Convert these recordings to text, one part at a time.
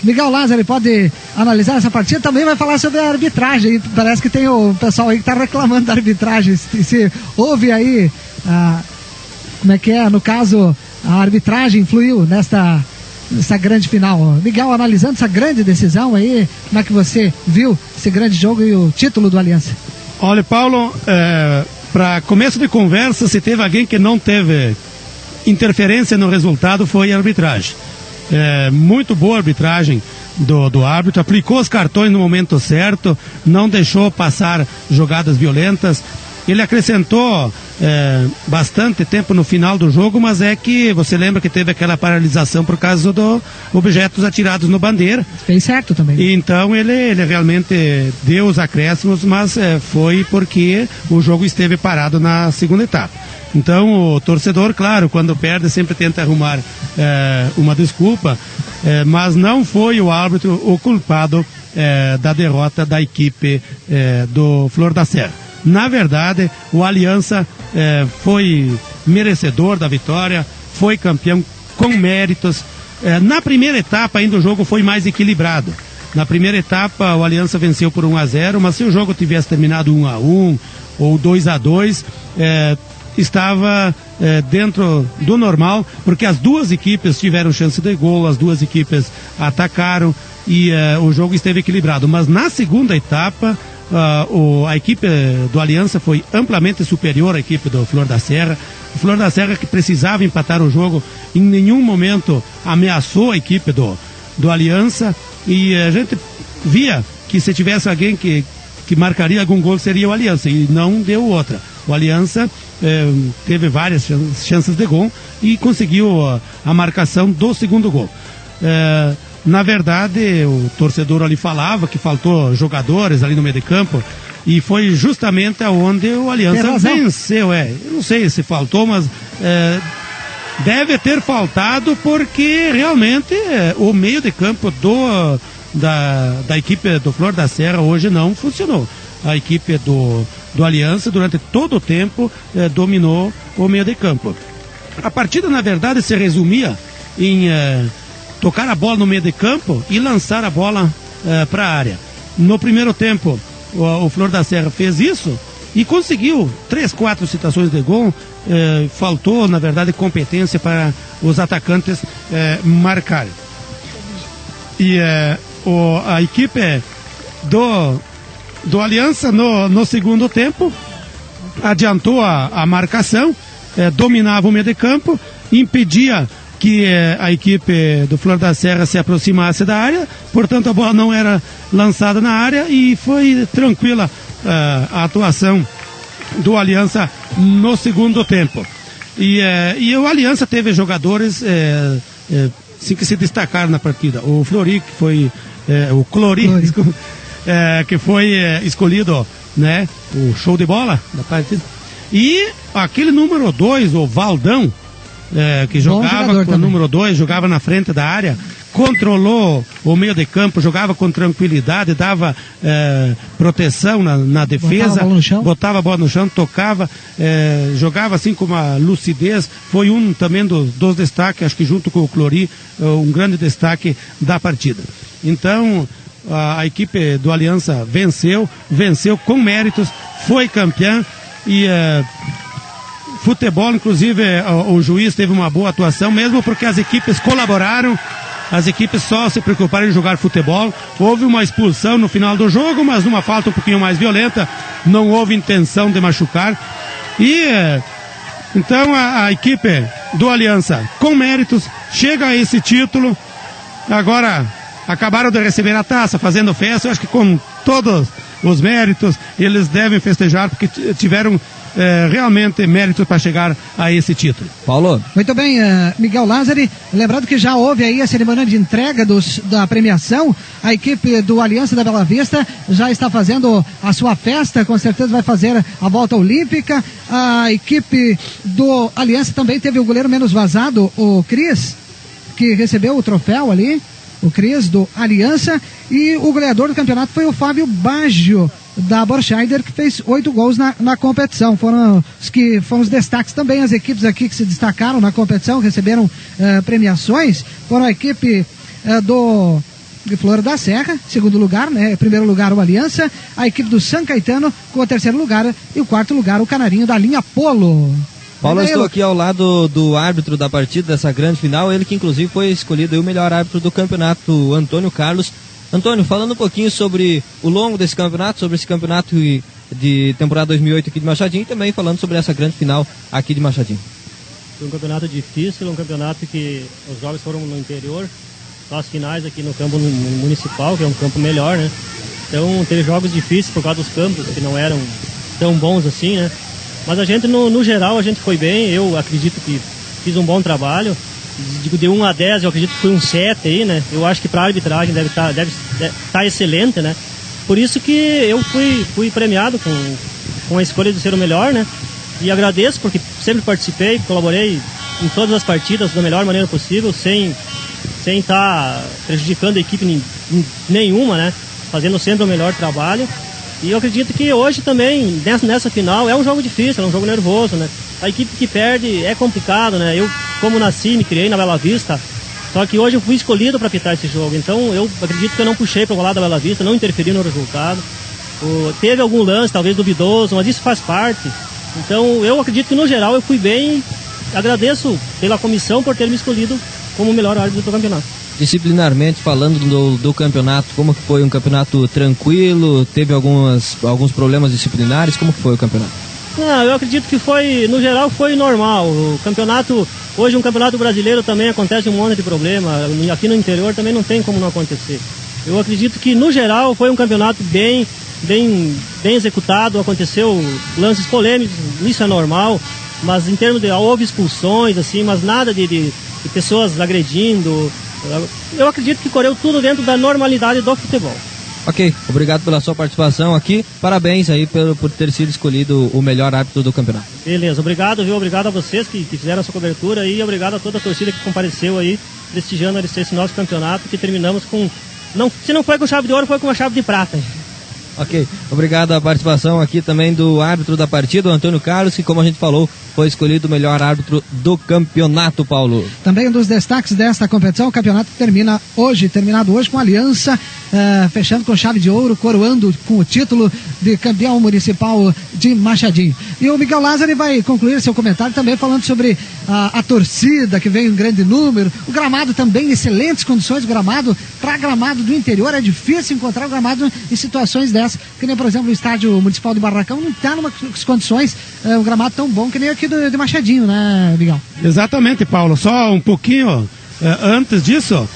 Miguel Lázaro pode analisar essa partida, também vai falar sobre a arbitragem. Parece que tem o pessoal aí que está reclamando da arbitragem. Se houve aí, como é que é, no caso, a arbitragem influiu nessa grande final. Miguel, analisando essa grande decisão aí, como é que você viu esse grande jogo e o título do Aliança? Olha, Paulo, para começo de conversa, se teve alguém que não teve interferência no resultado, foi a arbitragem. Muito boa a arbitragem do árbitro, aplicou os cartões no momento certo, não deixou passar jogadas violentas. Ele acrescentou bastante tempo no final do jogo, mas é que você lembra que teve aquela paralisação por causa dos objetos atirados no bandeira. Fez certo também. E então ele realmente deu os acréscimos, mas foi porque o jogo esteve parado na segunda etapa. Então o torcedor, claro, quando perde sempre tenta arrumar uma desculpa, mas não foi o árbitro o culpado da derrota da equipe do Flor da Serra. Na verdade, o Aliança foi merecedor da vitória, foi campeão com méritos. Na primeira etapa ainda o jogo foi mais equilibrado. Na primeira etapa o Aliança venceu por 1-0, mas se o jogo tivesse terminado 1-1 ou 2-2, estava dentro do normal, porque as duas equipes tiveram chance de gol, as duas equipes atacaram e o jogo esteve equilibrado. Mas na segunda etapa, a equipe do Aliança foi amplamente superior à equipe do Flor da Serra. O Flor da Serra, que precisava empatar o jogo, em nenhum momento ameaçou a equipe do Aliança, e a gente via que se tivesse alguém que marcaria algum gol seria o Aliança, e não deu outra. O Aliança teve várias chances de gol e conseguiu a marcação do segundo gol. Na verdade, o torcedor ali falava que faltou jogadores ali no meio de campo, e foi justamente aonde o Aliança venceu. Eu não sei se faltou, mas deve ter faltado, porque realmente o meio de campo da equipe do Flor da Serra hoje não funcionou. A equipe do Aliança durante todo o tempo dominou o meio de campo. A partida, na verdade, se resumia em tocar a bola no meio de campo e lançar a bola para a área. No primeiro tempo, o Flor da Serra fez isso e conseguiu 3-4 situações de gol. Faltou, na verdade, competência para os atacantes marcarem. E a equipe do Aliança no segundo tempo adiantou a marcação, dominava o meio de campo, impedia que a equipe do Flor da Serra se aproximasse da área, portanto a bola não era lançada na área, e foi tranquila a atuação do Aliança no segundo tempo. E o Aliança teve jogadores sim, que se destacaram na partida. O Flori, que foi o Clori, que foi escolhido, né, o show de bola da partida. E aquele número 2, o Valdão, que jogava com o número 2, jogava na frente da área, controlou o meio de campo, jogava com tranquilidade, dava proteção na defesa, botava a bola no chão, tocava, jogava assim com uma lucidez. Foi um também dos destaques, acho que junto com o Clori, um grande destaque da partida. Então a equipe do Aliança venceu com méritos, foi campeã. E futebol, inclusive, o juiz teve uma boa atuação, mesmo porque as equipes colaboraram, as equipes só se preocuparam em jogar futebol. Houve uma expulsão no final do jogo, mas numa falta um pouquinho mais violenta, não houve intenção de machucar. E então a equipe do Aliança, com méritos, chega a esse título. Agora acabaram de receber a taça, fazendo festa. Eu acho que com todos os méritos eles devem festejar, porque tiveram realmente mérito para chegar a esse título. Paulo. Muito bem, Miguel Lázaro. Lembrando que já houve aí a cerimônia de entrega da premiação. A equipe do Aliança da Bela Vista já está fazendo a sua festa, com certeza vai fazer a volta olímpica. A equipe do Aliança também teve o goleiro menos vazado, o Cris, que recebeu o troféu ali, o Cris do Aliança, e o goleador do campeonato foi o Fábio Baggio, da Borscheider, que fez 8 gols na competição. Foram os destaques também. As equipes aqui que se destacaram na competição, receberam premiações, foram a equipe do de Flor da Serra, segundo lugar, né? Primeiro lugar o Aliança, a equipe do São Caetano com o terceiro lugar e o quarto lugar o Canarinho da linha Polo. Paulo, eu estou aqui ao lado do árbitro da partida dessa grande final, ele que inclusive foi escolhido o melhor árbitro do campeonato, Antônio Carlos. Antônio, falando um pouquinho sobre o longo desse campeonato, sobre esse campeonato de temporada 2008 aqui de Machadinho e também falando sobre essa grande final aqui de Machadinho. Foi um campeonato difícil, um campeonato que os jogos foram no interior, só as finais aqui no campo municipal, que é um campo melhor, né? Então teve jogos difíceis por causa dos campos, que não eram tão bons assim, né? Mas a gente, no geral, a gente foi bem. Eu acredito que fiz um bom trabalho. Digo, de 1 a 10, eu acredito que foi um 7 aí, né? Eu acho que para a arbitragem deve tá excelente, né? Por isso que eu fui premiado com a escolha de ser o melhor, né? E agradeço, porque sempre participei, colaborei em todas as partidas da melhor maneira possível, sem estar prejudicando a equipe nenhuma, né? Fazendo sempre o melhor trabalho. E eu acredito que hoje também, nessa final, é um jogo difícil, é um jogo nervoso, né? A equipe que perde é complicado, né? Eu, como nasci, me criei na Bela Vista, só que hoje eu fui escolhido para apitar esse jogo. Então eu acredito que eu não puxei para o lado da Bela Vista, não interferi no resultado. Teve algum lance, talvez duvidoso, mas isso faz parte. Então eu acredito que no geral eu fui bem e agradeço pela comissão por ter me escolhido como o melhor árbitro do campeonato. Disciplinarmente falando do campeonato, como que foi um campeonato tranquilo? Teve alguns problemas disciplinares? Como que foi o campeonato? Não, eu acredito que no geral foi normal. O campeonato, hoje um campeonato brasileiro também acontece um monte de problema. Aqui no interior também não tem como não acontecer. Eu acredito que no geral foi um campeonato bem executado, aconteceu lances polêmicos, isso é normal, mas em termos houve expulsões, assim, mas nada de pessoas agredindo. Eu acredito que correu tudo dentro da normalidade do futebol. Ok, obrigado pela sua participação aqui, parabéns aí por ter sido escolhido o melhor árbitro do campeonato. Beleza, obrigado, viu? Obrigado a vocês que fizeram essa cobertura e obrigado a toda a torcida que compareceu aí, prestigiando esse nosso campeonato, que terminamos com, se não foi com chave de ouro, foi com uma chave de prata. Ok, obrigado a participação aqui também do árbitro da partida, o Antônio Carlos, que, como a gente falou, foi escolhido o melhor árbitro do campeonato, Paulo. Também um dos destaques desta competição, o campeonato terminado hoje com a Aliança, fechando com chave de ouro, coroando com o título de campeão municipal de Machadinho. E o Miguel Lázaro vai concluir seu comentário também falando sobre a torcida, que veio em grande número, o gramado também, excelentes condições do gramado. Para gramado do interior é difícil encontrar o gramado em situações dessas, que nem, por exemplo, o estádio municipal de Barracão não está em umas condições, um gramado tão bom que nem aqui de Machadinho, né, Miguel? Exatamente, Paulo. Só um pouquinho antes disso,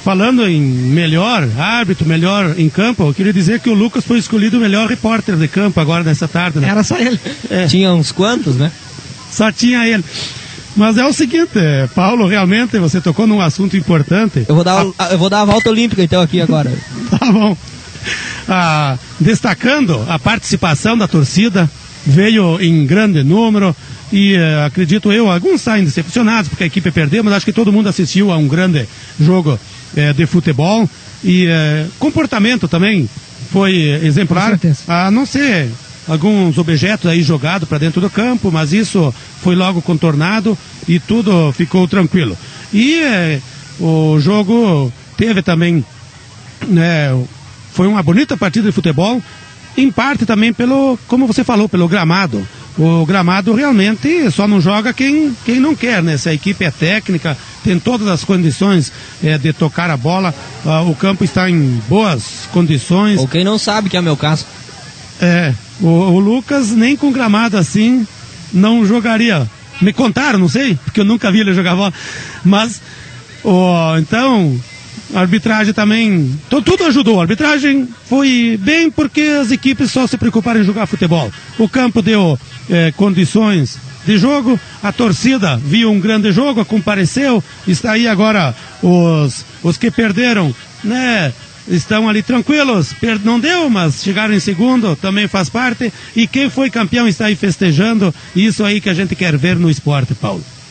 falando em melhor árbitro, melhor em campo, eu queria dizer que o Lucas foi escolhido o melhor repórter de campo agora nessa tarde, né? Era só ele. Tinha uns quantos, né? Só tinha ele. Mas é o seguinte, Paulo, realmente você tocou num assunto importante. Eu vou dar a volta olímpica então aqui agora. Tá bom. Destacando a participação da torcida, veio em grande número e acredito eu, alguns saem decepcionados porque a equipe perdeu, mas acho que todo mundo assistiu a um grande jogo de futebol e comportamento também foi exemplar, a não ser alguns objetos aí jogados para dentro do campo, mas isso foi logo contornado e tudo ficou tranquilo. E o jogo teve também, foi uma bonita partida de futebol, em parte também como você falou, pelo gramado. O gramado realmente só não joga quem não quer, né? Se a equipe é técnica, tem todas as condições de tocar a bola, o campo está em boas condições. Ou quem não sabe, que é o meu caso. O Lucas nem com gramado assim não jogaria. Me contaram, não sei, porque eu nunca vi ele jogar bola. Mas, então, a arbitragem também, tudo ajudou. A arbitragem foi bem porque as equipes só se preocuparam em jogar futebol. O campo deu condições de jogo, a torcida viu um grande jogo, compareceu, está aí agora os que perderam, né? Estão ali tranquilos, não deu, mas chegaram em segundo, também faz parte, e quem foi campeão está aí festejando, isso aí que a gente quer ver no esporte, Paulo.